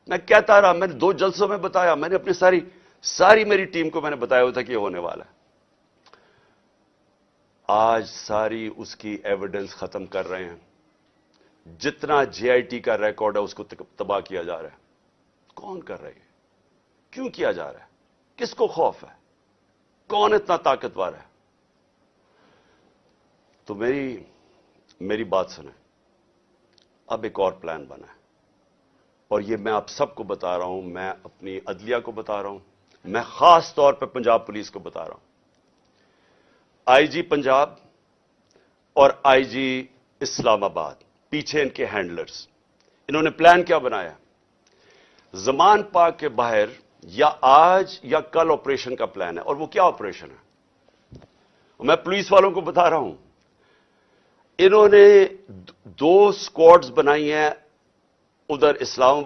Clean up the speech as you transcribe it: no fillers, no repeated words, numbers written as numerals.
میں کہتا رہا, میں نے 2 جلسوں میں بتایا, میں نے اپنی ساری میری ٹیم کو میں نے بتایا ہوا تھا کہ یہ ہونے والا ہے. آج ساری اس کی ایویڈنس ختم کر رہے ہیں. جتنا جے آئی ٹی کا ریکارڈ ہے اس کو تباہ کیا جا رہا ہے. کون کر رہے ہیں؟ کیوں کیا جا رہا ہے؟ کس کو خوف ہے؟ کون اتنا طاقتور ہے؟ تو میری بات سنیں. اب ایک اور پلان بنا ہے, اور یہ میں آپ سب کو بتا رہا ہوں, میں اپنی عدلیہ کو بتا رہا ہوں, میں خاص طور پہ پنجاب پولیس کو بتا رہا ہوں. آئی جی پنجاب اور آئی جی اسلام آباد, پیچھے ان کے ہینڈلرز, انہوں نے پلان کیا بنایا؟ زمان پاک کے باہر یا آج یا کل آپریشن کا پلان ہے. اور وہ کیا آپریشن ہے؟ میں پولیس والوں کو بتا رہا ہوں, انہوں نے 2 اسکواڈز بنائی ہیں ادھر اسلام